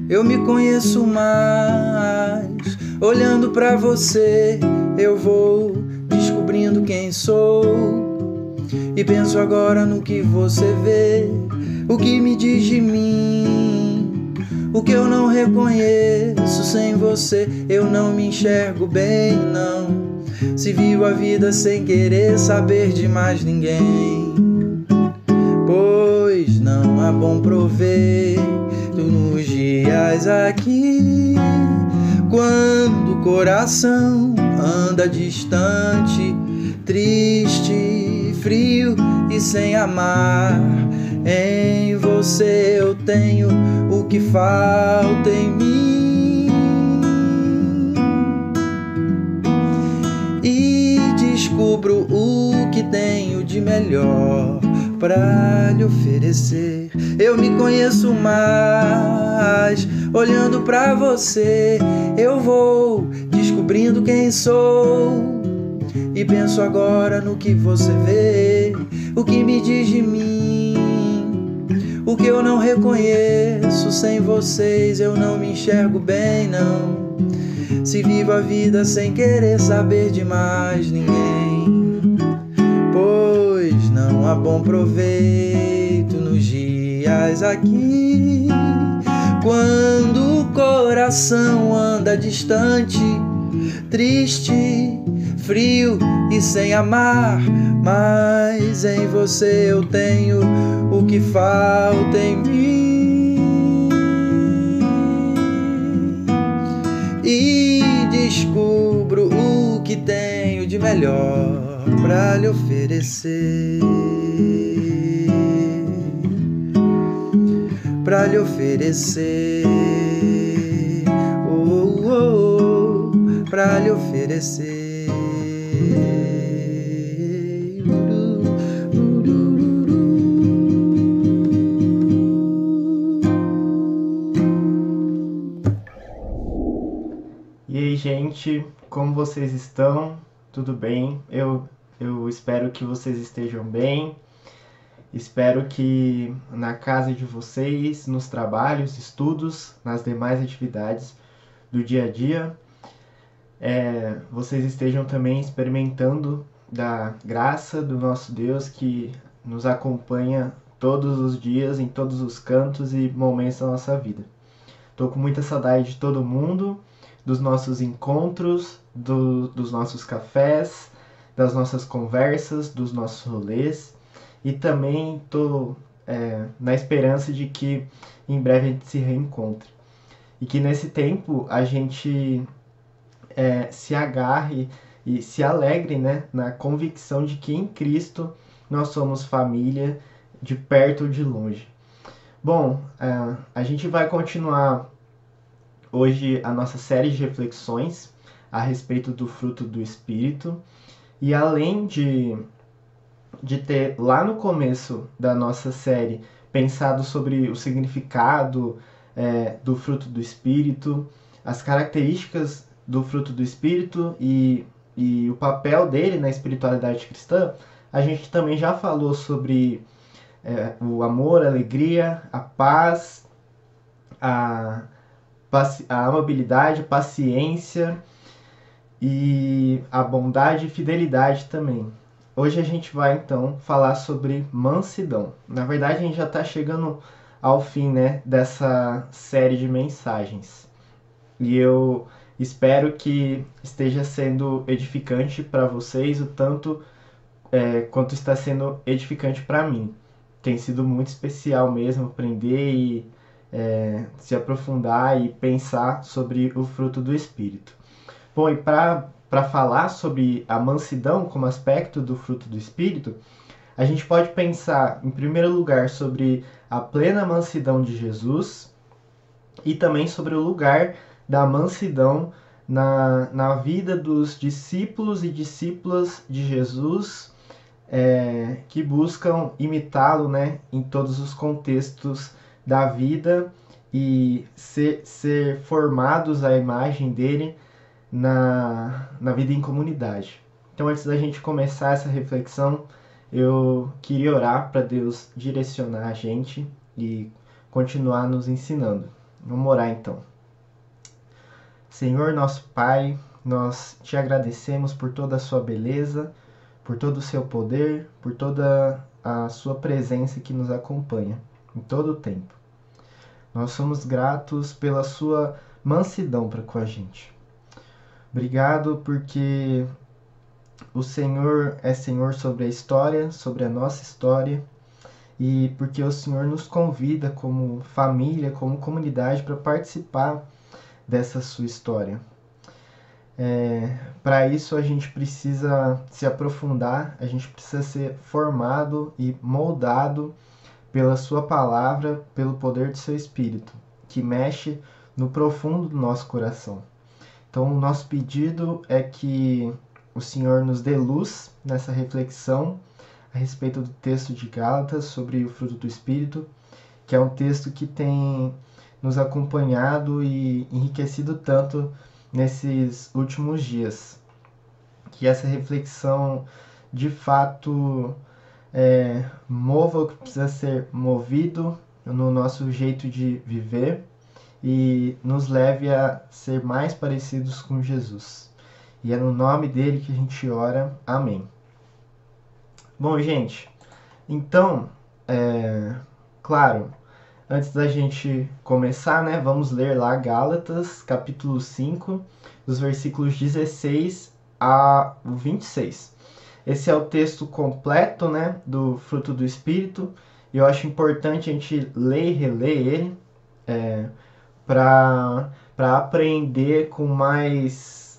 Eu me conheço mais, olhando pra você, eu vou descobrindo quem sou. E penso agora no que você vê, o que me diz de mim, o que eu não reconheço. Sem você eu não me enxergo bem, não. Se vivo a vida sem querer saber de mais ninguém, pois não há bom proveito nos dias aqui, quando o coração anda distante, triste, frio e sem amar. Em você eu tenho o que falta em mim, e descubro o que tenho de melhor pra lhe oferecer. Eu me conheço mais, olhando pra você, eu vou descobrindo quem sou. E penso agora no que você vê, o que me diz de mim, o que eu não reconheço. Sem vocês eu não me enxergo bem, não. Se vivo a vida sem querer saber de mais ninguém, pois não há bom proveito nos dias aqui, quando o coração anda distante, triste, frio e sem amar. Mas em você eu tenho o que falta em mim, e descubro o que tenho de melhor pra lhe oferecer, pra lhe oferecer, oh, oh, oh, pra lhe oferecer. E aí, gente, como vocês estão? Tudo bem? Eu espero que vocês estejam bem. Espero que na casa de vocês, nos trabalhos, estudos, nas demais atividades do dia a dia, vocês estejam também experimentando da graça do nosso Deus, que nos acompanha todos os dias, em todos os cantos e momentos da nossa vida. Estou com muita saudade de todo mundo, dos nossos encontros, dos nossos cafés, das nossas conversas, dos nossos rolês. E também estou na esperança de que em breve a gente se reencontre. E que nesse tempo a gente se agarre e se alegre, né, na convicção de que em Cristo nós somos família, de perto ou de longe. Bom, a gente vai continuar hoje a nossa série de reflexões a respeito do fruto do Espírito. E além de ter lá no começo da nossa série pensado sobre o significado do fruto do Espírito, as características do fruto do Espírito e o papel dele na espiritualidade cristã, a gente também já falou sobre o amor, a alegria, a paz, a amabilidade, paciência e a bondade e fidelidade também. Hoje a gente vai então falar sobre mansidão. Na verdade a gente já está chegando ao fim, né, dessa série de mensagens. E eu Espero que esteja sendo edificante para vocês, o tanto quanto está sendo edificante para mim. Tem sido muito especial mesmo aprender e se aprofundar e pensar sobre o fruto do Espírito. Bom, e para falar sobre a mansidão como aspecto do fruto do Espírito, a gente pode pensar, em primeiro lugar, sobre a plena mansidão de Jesus e também sobre o lugar da mansidão na vida dos discípulos e discípulas de Jesus que buscam imitá-lo, né, em todos os contextos da vida e ser formados à imagem dele na vida em comunidade. Então, antes da gente começar essa reflexão, eu queria orar para Deus direcionar a gente e continuar nos ensinando. Vamos orar então. Senhor nosso Pai, nós te agradecemos por toda a sua beleza, por todo o seu poder, por toda a sua presença que nos acompanha em todo o tempo. Nós somos gratos pela sua mansidão para com a gente. Obrigado porque o Senhor é Senhor sobre a história, sobre a nossa história, e porque o Senhor nos convida como família, como comunidade, para participar dessa sua história. Para isso a gente precisa se aprofundar, a gente precisa ser formado e moldado pela sua palavra, pelo poder do seu Espírito, que mexe no profundo do nosso coração. Então, o nosso pedido é que o Senhor nos dê luz nessa reflexão a respeito do texto de Gálatas sobre o fruto do Espírito, que é um texto que tem nos acompanhado e enriquecido tanto nesses últimos dias. Que essa reflexão, de fato, mova o que precisa ser movido no nosso jeito de viver e nos leve a ser mais parecidos com Jesus. E é no nome dele que a gente ora. Amém. Bom, gente, então, claro, antes da gente começar, né, vamos ler lá Gálatas, capítulo 5, dos versículos 16 a 26. Esse é o texto completo, né, do fruto do Espírito, e eu acho importante a gente ler e reler ele, para aprender com mais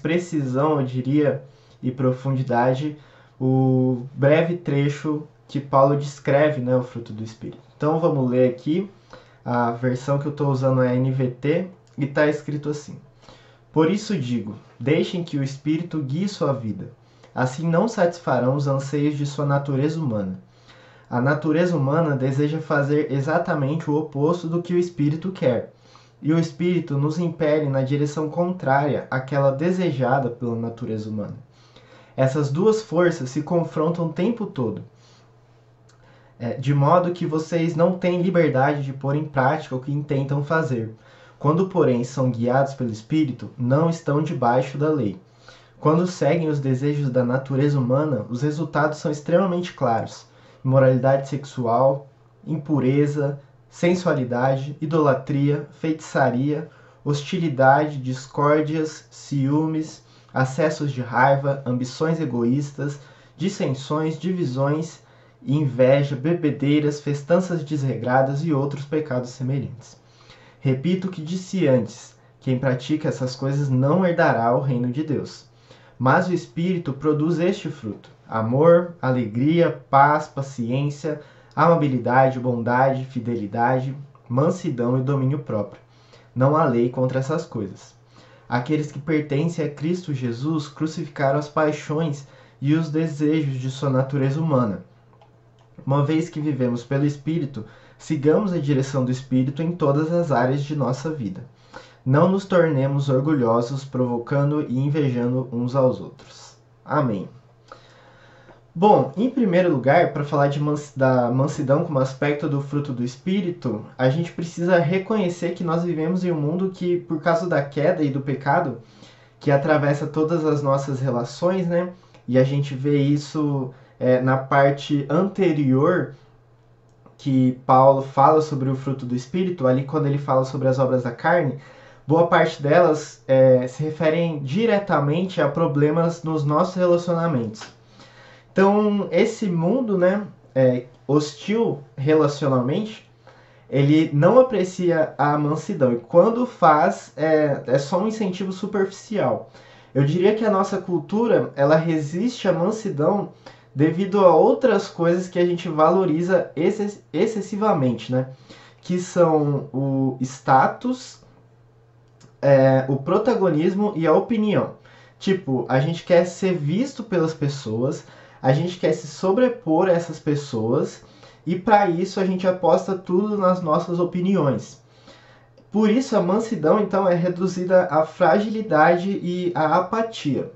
precisão, eu diria, e profundidade, o breve trecho que Paulo descreve, né, o fruto do Espírito. Então vamos ler aqui, a versão que eu estou usando é a NVT, e está escrito assim: Por isso digo, deixem que o Espírito guie sua vida, assim não satisfarão os anseios de sua natureza humana. A natureza humana deseja fazer exatamente o oposto do que o Espírito quer, e o Espírito nos impele na direção contrária àquela desejada pela natureza humana. Essas duas forças se confrontam o tempo todo, de modo que vocês não têm liberdade de pôr em prática o que intentam fazer. Quando, porém, são guiados pelo Espírito, não estão debaixo da lei. Quando seguem os desejos da natureza humana, os resultados são extremamente claros: imoralidade sexual, impureza, sensualidade, idolatria, feitiçaria, hostilidade, discórdias, ciúmes, acessos de raiva, ambições egoístas, dissensões, divisões, inveja, bebedeiras, festanças desregradas e outros pecados semelhantes. Repito o que disse antes: quem pratica essas coisas não herdará o reino de Deus. Mas o Espírito produz este fruto: amor, alegria, paz, paciência, amabilidade, bondade, fidelidade, mansidão e domínio próprio. Não há lei contra essas coisas. Aqueles que pertencem a Cristo Jesus crucificaram as paixões e os desejos de sua natureza humana. Uma vez que vivemos pelo Espírito, sigamos a direção do Espírito em todas as áreas de nossa vida. Não nos tornemos orgulhosos, provocando e invejando uns aos outros. Amém. Bom, em primeiro lugar, para falar da mansidão como aspecto do fruto do Espírito, a gente precisa reconhecer que nós vivemos em um mundo que, por causa da queda e do pecado, que atravessa todas as nossas relações, né? E a gente vê isso na parte anterior que Paulo fala sobre o fruto do Espírito, ali quando ele fala sobre as obras da carne. boa parte delas se referem diretamente a problemas nos nossos relacionamentos. Então, esse mundo, né, hostil relacionalmente, ele não aprecia a mansidão. E quando faz, é só um incentivo superficial. Eu diria que a nossa cultura, ela resiste à mansidão devido a outras coisas que a gente valoriza excessivamente, né? Que são o status, o protagonismo e a opinião. Tipo, a gente quer ser visto pelas pessoas, a gente quer se sobrepor a essas pessoas, e para isso a gente aposta tudo nas nossas opiniões. Por isso a mansidão então é reduzida à fragilidade e à apatia.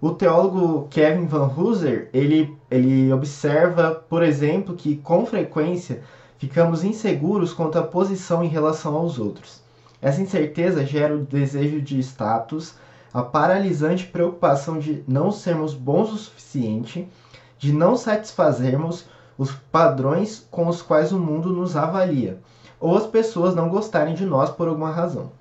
O teólogo Kevin Van Hooser, ele observa, por exemplo, que com frequência ficamos inseguros quanto à posição em relação aos outros. Essa incerteza gera o desejo de status, a paralisante preocupação de não sermos bons o suficiente, de não satisfazermos os padrões com os quais o mundo nos avalia, ou as pessoas não gostarem de nós por alguma razão.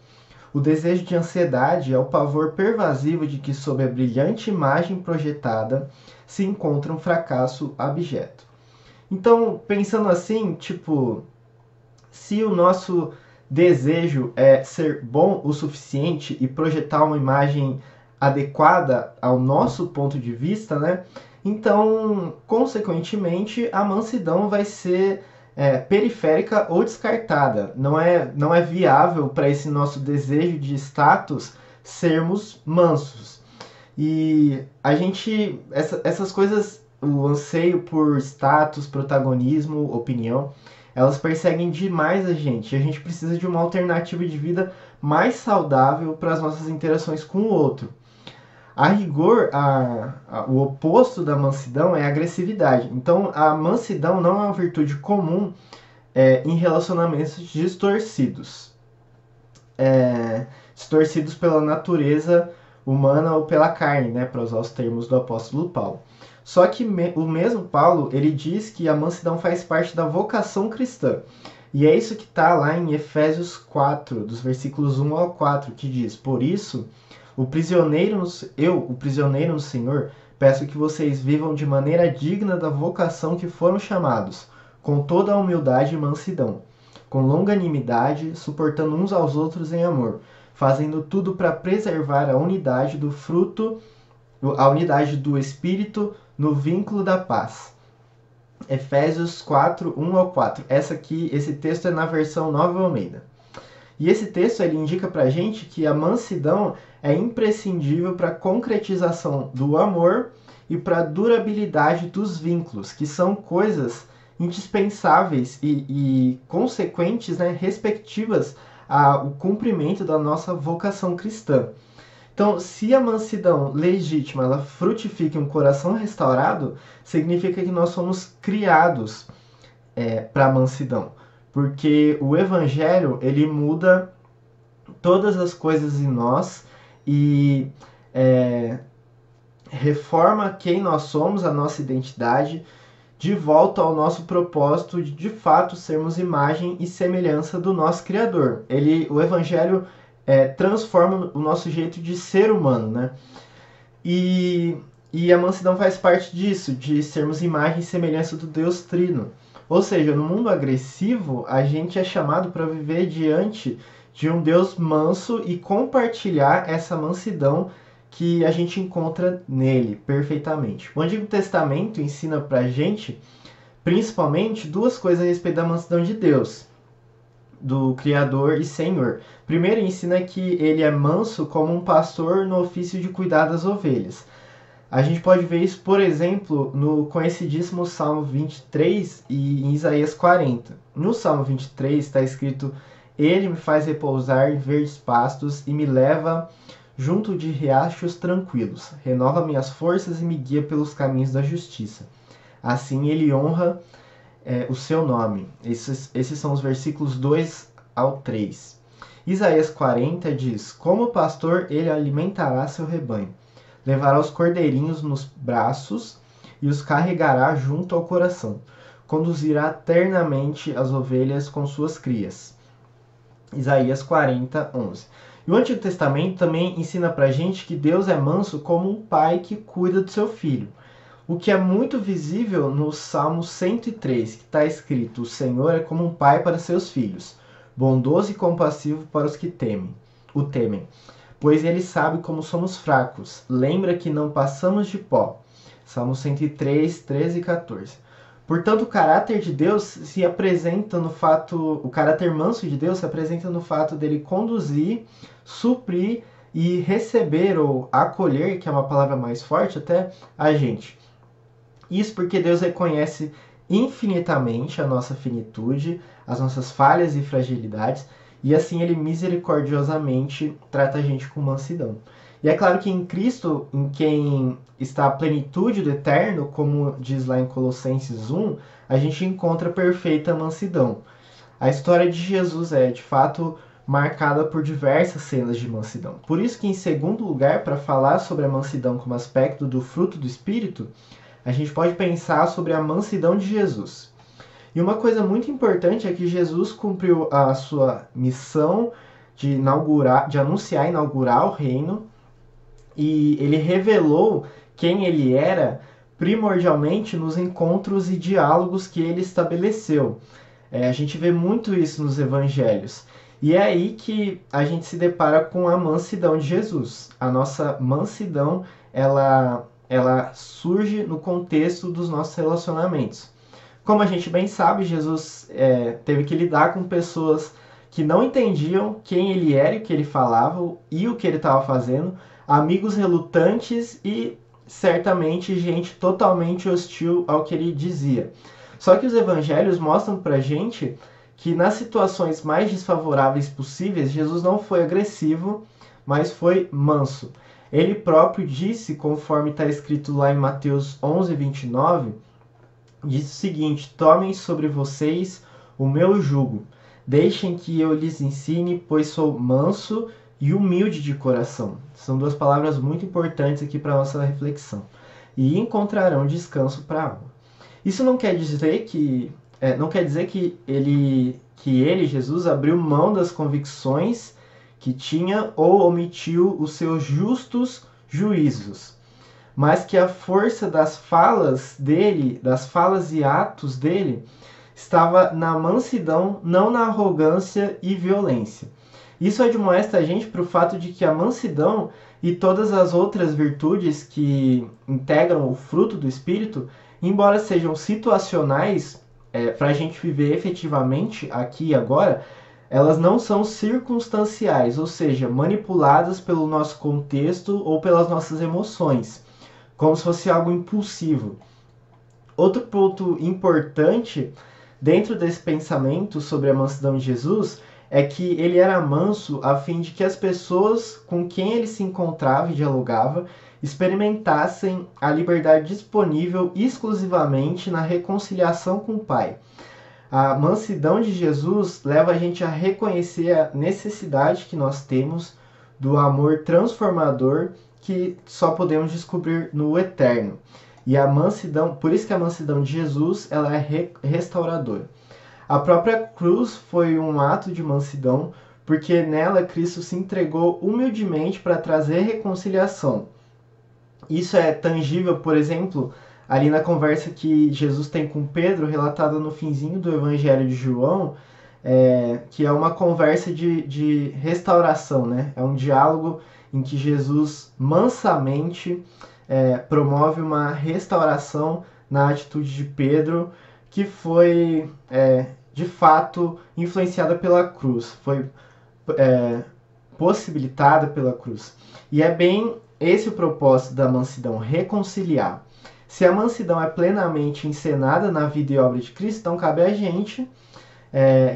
O desejo de ansiedade é o pavor pervasivo de que, sob a brilhante imagem projetada, se encontra um fracasso abjeto. Então, pensando assim, tipo, se o nosso desejo é ser bom o suficiente e projetar uma imagem adequada ao nosso ponto de vista, né? Então, consequentemente, a mansidão vai ser periférica ou descartada. Não é viável para esse nosso desejo de status sermos mansos. E a gente, essas coisas, o anseio por status, protagonismo, opinião, elas perseguem demais a gente. A gente precisa de uma alternativa de vida mais saudável para as nossas interações com o outro. A rigor, o oposto da mansidão é a agressividade. Então, a mansidão não é uma virtude comum em relacionamentos distorcidos. Distorcidos pela natureza humana ou pela carne, né, para usar os termos do apóstolo Paulo. Só que o mesmo Paulo, ele diz que a mansidão faz parte da vocação cristã. E é isso que está lá em Efésios 4, dos versículos 1 ao 4, que diz: Por isso, o prisioneiro no Senhor, peço que vocês vivam de maneira digna da vocação que foram chamados, com toda a humildade e mansidão, com longanimidade, suportando uns aos outros em amor, fazendo tudo para preservar a unidade do fruto, a unidade do Espírito no vínculo da paz. Efésios 4, 1 ao 4. Esse texto é na versão Nova Almeida. E esse texto ele indica para a gente que a mansidão é imprescindível para a concretização do amor e para a durabilidade dos vínculos, que são coisas indispensáveis e consequentes, né, respectivas ao cumprimento da nossa vocação cristã. Então, se a mansidão legítima ela frutifica um coração restaurado, significa que nós somos criados para a mansidão. Porque o Evangelho ele muda todas as coisas em nós e reforma quem nós somos, a nossa identidade, de volta ao nosso propósito de fato sermos imagem e semelhança do nosso Criador. O Evangelho transforma o nosso jeito de ser humano, né? E a mansidão faz parte disso, de sermos imagem e semelhança do Deus Trino. Ou seja, no mundo agressivo, a gente é chamado para viver diante de um Deus manso e compartilhar essa mansidão que a gente encontra nele perfeitamente. O Antigo Testamento ensina para a gente, principalmente, duas coisas a respeito da mansidão de Deus, do Criador e Senhor. Primeiro, ensina que ele é manso como um pastor no ofício de cuidar das ovelhas. A gente pode ver isso, por exemplo, no conhecidíssimo Salmo 23 e em Isaías 40. No Salmo 23 está escrito: Ele me faz repousar em verdes pastos e me leva junto de riachos tranquilos. Renova minhas forças e me guia pelos caminhos da justiça. Assim ele honra o seu nome. Esses são os versículos 2 ao 3. Isaías 40 diz: Como pastor ele alimentará seu rebanho. Levará os cordeirinhos nos braços e os carregará junto ao coração. Conduzirá ternamente as ovelhas com suas crias. Isaías 40, 11. E o Antigo Testamento também ensina pra gente que Deus é manso como um pai que cuida do seu filho. O que é muito visível no Salmo 103, que está escrito: o Senhor é como um pai para seus filhos, bondoso e compassivo para os que o temem. Pois ele sabe como somos fracos, lembra que não passamos de pó. Salmo 103, 13 e 14. Portanto, o caráter de Deus se apresenta no fato, o caráter manso de Deus se apresenta no fato dele conduzir, suprir e receber ou acolher, que é uma palavra mais forte até, a gente. Isso porque Deus reconhece infinitamente a nossa finitude, as nossas falhas e fragilidades, e assim ele misericordiosamente trata a gente com mansidão. E é claro que em Cristo, em quem está a plenitude do eterno, como diz lá em Colossenses 1, a gente encontra perfeita mansidão. A história de Jesus é, de fato, marcada por diversas cenas de mansidão. Por isso que, em segundo lugar, para falar sobre a mansidão como aspecto do fruto do Espírito, a gente pode pensar sobre a mansidão de Jesus. E uma coisa muito importante é que Jesus cumpriu a sua missão de anunciar e inaugurar o reino, e ele revelou quem ele era primordialmente nos encontros e diálogos que ele estabeleceu. A gente vê muito isso nos evangelhos. E é aí que a gente se depara com a mansidão de Jesus. A nossa mansidão, ela surge no contexto dos nossos relacionamentos. Como a gente bem sabe, Jesus teve que lidar com pessoas que não entendiam quem ele era e o que ele falava e o que ele estava fazendo, amigos relutantes e certamente gente totalmente hostil ao que ele dizia. Só que os evangelhos mostram pra gente que nas situações mais desfavoráveis possíveis, Jesus não foi agressivo, mas foi manso. Ele próprio disse, conforme está escrito lá em Mateus 11, 29, diz o seguinte: tomem sobre vocês o meu jugo, deixem que eu lhes ensine, pois sou manso e humilde de coração. São duas palavras muito importantes aqui para a nossa reflexão. E encontrarão descanso para a alma. Isso não quer dizer que ele, Jesus, abriu mão das convicções que tinha ou omitiu os seus justos juízos, mas que a força das falas dele, das falas e atos dele, estava na mansidão, não na arrogância e violência. Isso admoesta a gente para o fato de que a mansidão e todas as outras virtudes que integram o fruto do Espírito, embora sejam situacionais para a gente viver efetivamente aqui e agora, elas não são circunstanciais, ou seja, manipuladas pelo nosso contexto ou pelas nossas emoções, como se fosse algo impulsivo. Outro ponto importante dentro desse pensamento sobre a mansidão de Jesus é que ele era manso a fim de que as pessoas com quem ele se encontrava e dialogava experimentassem a liberdade disponível exclusivamente na reconciliação com o Pai. A mansidão de Jesus leva a gente a reconhecer a necessidade que nós temos do amor transformador que só podemos descobrir no eterno. E a mansidão, por isso que a mansidão de Jesus, ela é restauradora. A própria cruz foi um ato de mansidão, porque nela Cristo se entregou humildemente para trazer reconciliação. Isso é tangível, por exemplo, ali na conversa que Jesus tem com Pedro, relatada no finzinho do Evangelho de João, que é uma conversa de restauração, né? É um diálogo em que Jesus mansamente promove uma restauração na atitude de Pedro, que foi, de fato, influenciada pela cruz, foi possibilitada pela cruz. E é bem esse o propósito da mansidão, reconciliar. Se a mansidão é plenamente encenada na vida e obra de Cristo, então cabe a gente,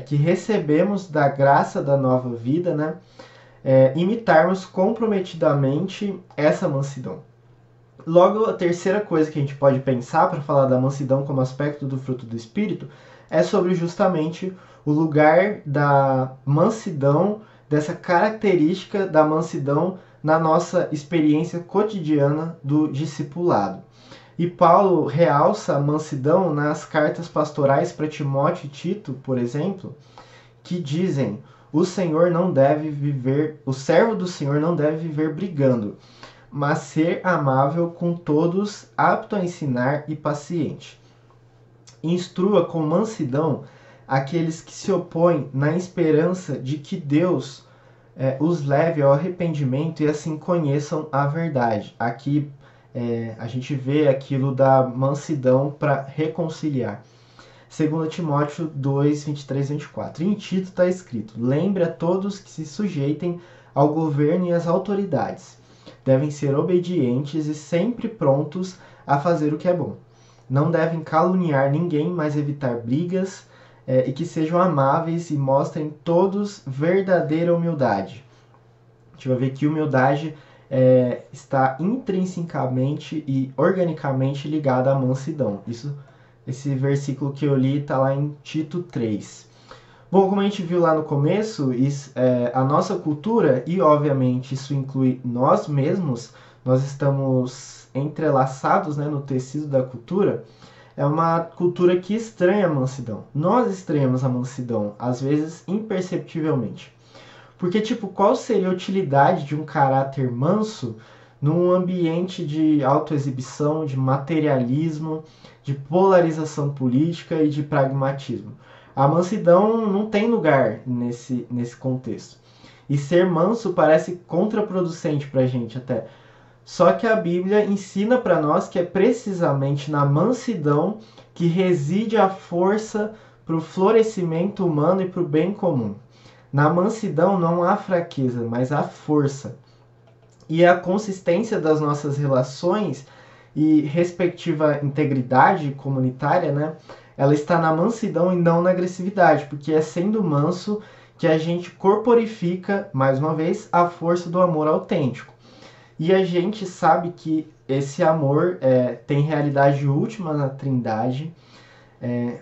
que recebemos da graça da nova vida, né, imitarmos comprometidamente essa mansidão. Logo, a terceira coisa que a gente pode pensar para falar da mansidão como aspecto do fruto do Espírito é sobre justamente o lugar da mansidão, dessa característica da mansidão na nossa experiência cotidiana do discipulado. E Paulo realça a mansidão nas cartas pastorais para Timóteo e Tito, por exemplo, que dizem: o servo do Senhor não deve viver brigando, mas ser amável com todos, apto a ensinar e paciente. Instrua com mansidão aqueles que se opõem, na esperança de que Deus os leve ao arrependimento e assim conheçam a verdade. Aqui a gente vê aquilo da mansidão para reconciliar. 2 Timóteo 2, 23 e 24. Em Tito está escrito: lembre a todos que se sujeitem ao governo e às autoridades. Devem ser obedientes e sempre prontos a fazer o que é bom. Não devem caluniar ninguém, mas evitar brigas, e que sejam amáveis e mostrem todos verdadeira humildade. A gente vai ver que humildade está intrinsecamente e organicamente ligada à mansidão. Esse versículo que eu li está lá em Tito 3. Bom, como a gente viu lá no começo, a nossa cultura, e obviamente isso inclui nós mesmos, nós estamos entrelaçados, no tecido da cultura, é uma cultura que estranha a mansidão. Nós estranhamos a mansidão, às vezes imperceptivelmente. Porque, qual seria a utilidade de um caráter manso num ambiente de autoexibição, de materialismo, de polarização política e de pragmatismo? A mansidão não tem lugar nesse contexto. E ser manso parece contraproducente para a gente até. Só que a Bíblia ensina para nós que é precisamente na mansidão que reside a força para o florescimento humano e para o bem comum. Na mansidão não há fraqueza, mas há força. E a consistência das nossas relações e respectiva integridade comunitária, ela está na mansidão e não na agressividade, porque é sendo manso que a gente corporifica, mais uma vez, a força do amor autêntico. E a gente sabe que esse amor tem realidade última na Trindade.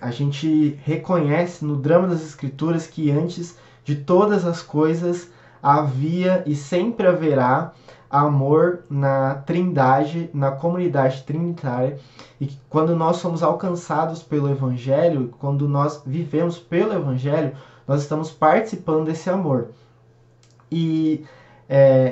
A gente reconhece no drama das Escrituras que antes de todas as coisas havia e sempre haverá amor na Trindade, na comunidade trinitária, e que quando nós somos alcançados pelo Evangelho, quando nós vivemos pelo Evangelho, nós estamos participando desse amor. E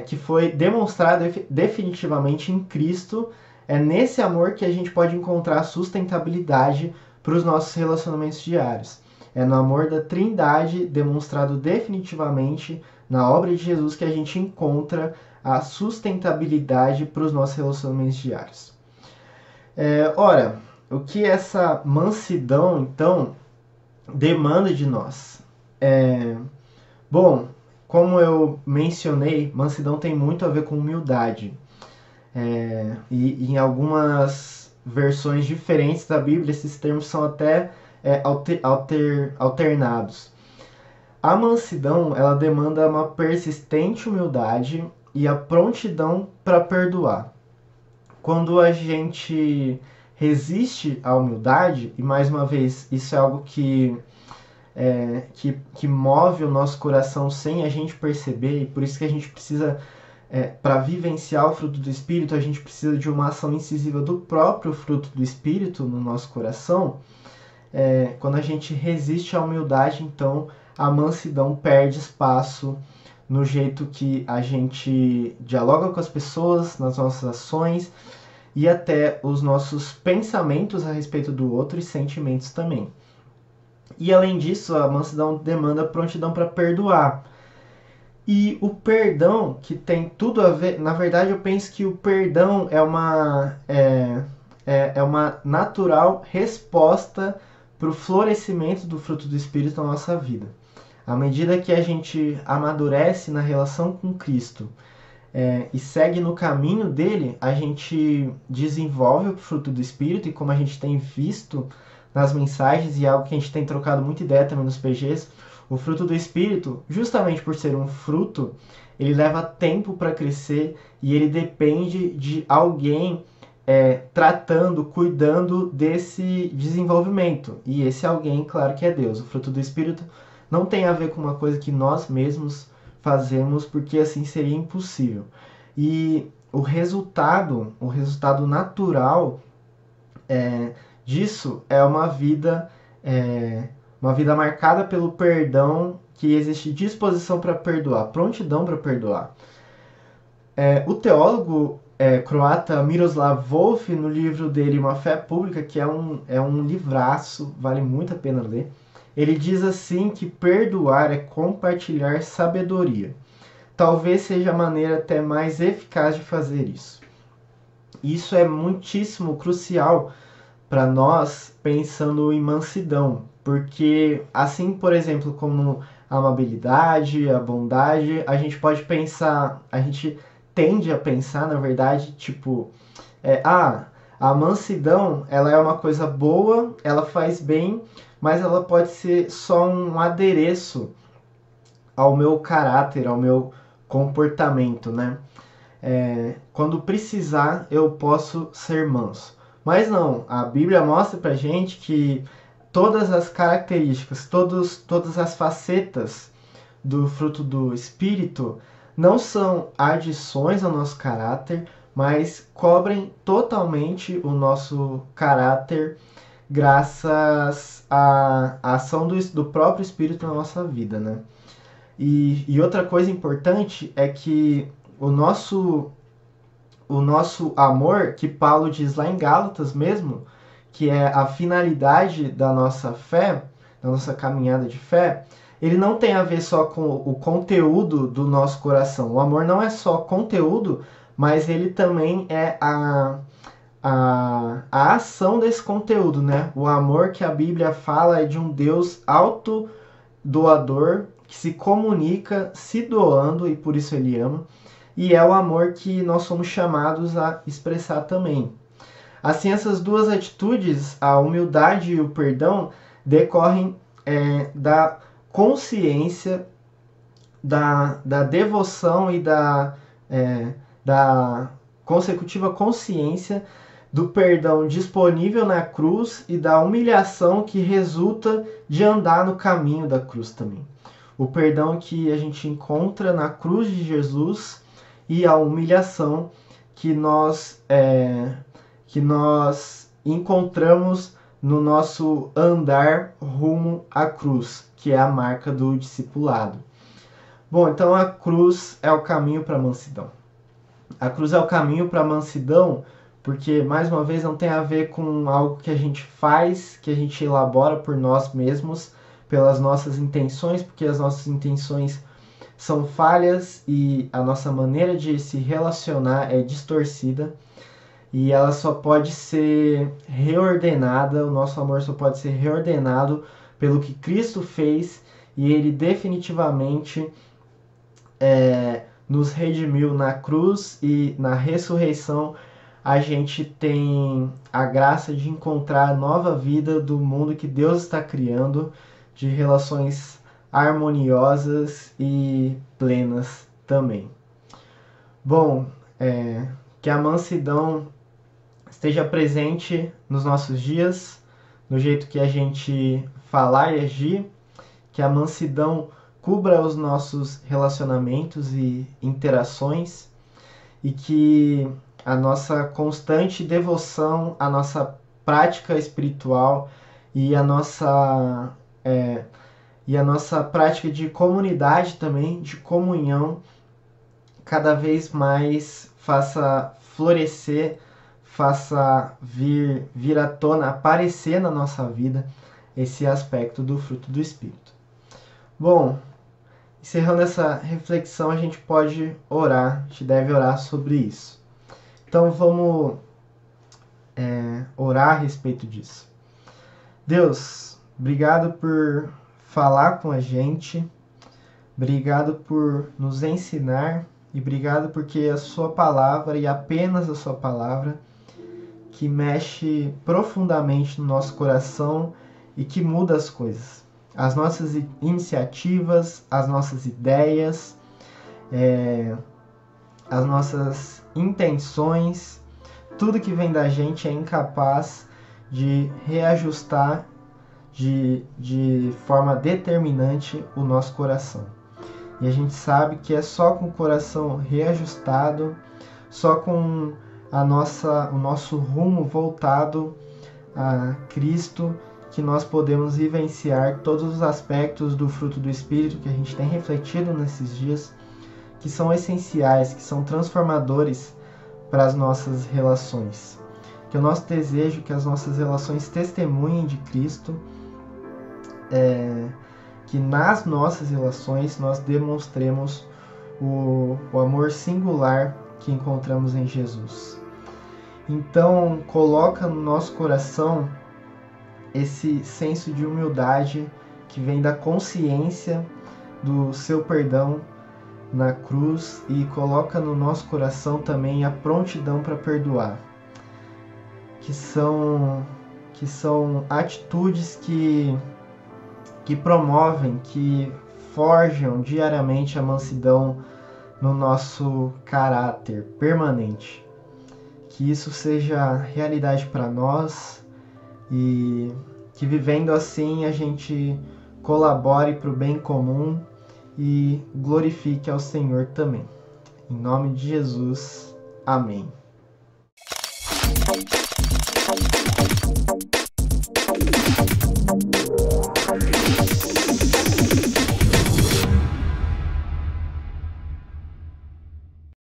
que foi demonstrado definitivamente em Cristo. É nesse amor que a gente pode encontrar sustentabilidade para os nossos relacionamentos diários. É no amor da Trindade, demonstrado definitivamente na obra de Jesus, que a gente encontra a sustentabilidade para os nossos relacionamentos diários. Ora, o que essa mansidão, então, demanda de nós? Bom, como eu mencionei, mansidão tem muito a ver com humildade. E em algumas versões diferentes da Bíblia, esses termos são até alternados. A mansidão, ela demanda uma persistente humildade e a prontidão para perdoar. Quando a gente resiste à humildade, e mais uma vez, isso é algo que move o nosso coração sem a gente perceber, e por isso que a gente precisa, para vivenciar o fruto do Espírito, a gente precisa de uma ação incisiva do próprio fruto do Espírito no nosso coração. Quando a gente resiste à humildade, então a mansidão perde espaço no jeito que a gente dialoga com as pessoas, nas nossas ações e até os nossos pensamentos a respeito do outro e sentimentos também. E além disso, a mansidão demanda prontidão para perdoar. E o perdão, que tem tudo a ver... Na verdade, eu penso que o perdão é uma natural resposta para o florescimento do fruto do Espírito na nossa vida. À medida que a gente amadurece na relação com Cristo e segue no caminho dele, a gente desenvolve o fruto do Espírito, e como a gente tem visto nas mensagens, e algo que a gente tem trocado muita ideia também nos PGs, o fruto do Espírito, justamente por ser um fruto, ele leva tempo para crescer e ele depende de alguém tratando, cuidando desse desenvolvimento. E esse alguém, claro que é Deus. O fruto do Espírito não tem a ver com uma coisa que nós mesmos fazemos, porque assim seria impossível. E o resultado natural disso é uma vida uma vida marcada pelo perdão, que existe disposição para perdoar, prontidão para perdoar. O teólogo croata Miroslav Volf, no livro dele Uma Fé Pública, que é um livraço, vale muito a pena ler, ele diz assim que perdoar é compartilhar sabedoria. Talvez seja a maneira até mais eficaz de fazer isso. Isso é muitíssimo crucial para nós pensando em mansidão, porque assim, por exemplo, como a amabilidade, a bondade, a gente pode pensar, a gente tende a pensar, na verdade, tipo, a mansidão, ela é uma coisa boa, ela faz bem, mas ela pode ser só um adereço ao meu caráter, ao meu comportamento, né? Quando precisar, eu posso ser manso. Mas não, a Bíblia mostra pra gente que todas as características, todas as facetas do fruto do Espírito não são adições ao nosso caráter, mas cobrem totalmente o nosso caráter graças à ação do próprio Espírito na nossa vida, né? E outra coisa importante é que o nosso amor, que Paulo diz lá em Gálatas mesmo, que é a finalidade da nossa fé, da nossa caminhada de fé, ele não tem a ver só com o conteúdo do nosso coração. O amor não é só conteúdo, mas ele também é a ação desse conteúdo, né? O amor que a Bíblia fala é de um Deus autodoador, que se comunica se doando, e por isso ele ama. E é o amor que nós somos chamados a expressar também. Assim, essas duas atitudes, a humildade e o perdão, decorrem da consciência, da devoção e da consecutiva consciência do perdão disponível na cruz e da humilhação que resulta de andar no caminho da cruz também. O perdão que a gente encontra na cruz de Jesus e a humilhação que nós encontramos no nosso andar rumo à cruz, que é a marca do discipulado. Bom, então a cruz é o caminho para a mansidão. A cruz é o caminho para a mansidão porque, mais uma vez, não tem a ver com algo que a gente faz, que a gente elabora por nós mesmos, pelas nossas intenções, porque as nossas intenções são falhas e a nossa maneira de se relacionar é distorcida e ela só pode ser reordenada, o nosso amor só pode ser reordenado pelo que Cristo fez e ele definitivamente nos redimiu na cruz e na ressurreição. A gente tem a graça de encontrar a nova vida do mundo que Deus está criando, de relações harmoniosas e plenas também. Bom, que a mansidão esteja presente nos nossos dias, no jeito que a gente falar e agir, que a mansidão cubra os nossos relacionamentos e interações e que a nossa constante devoção, a nossa prática espiritual e a nossa prática de comunidade também, de comunhão, cada vez mais faça florescer, faça vir à tona, aparecer na nossa vida esse aspecto do fruto do Espírito. Bom, encerrando essa reflexão, a gente pode orar, a gente deve orar sobre isso. Então vamos orar a respeito disso. Deus, obrigado por falar com a gente, obrigado por nos ensinar e obrigado porque a sua palavra e apenas a sua palavra que mexe profundamente no nosso coração e que muda as coisas. As nossas iniciativas, as nossas ideias, as nossas intenções, tudo que vem da gente é incapaz de reajustar de forma determinante o nosso coração. E a gente sabe que é só com o coração reajustado, só com o nosso rumo voltado a Cristo, que nós podemos vivenciar todos os aspectos do fruto do Espírito que a gente tem refletido nesses dias, que são essenciais, que são transformadores para as nossas relações. Que o nosso desejo que as nossas relações testemunhem de Cristo, que nas nossas relações nós demonstremos o amor singular que encontramos em Jesus. Então, coloca no nosso coração esse senso de humildade que vem da consciência do seu perdão na cruz e coloca no nosso coração também a prontidão para perdoar, que são atitudes que promovem, que forjam diariamente a mansidão no nosso caráter permanente. Que isso seja realidade para nós e que vivendo assim a gente colabore para o bem comum e glorifique ao Senhor também. Em nome de Jesus, amém.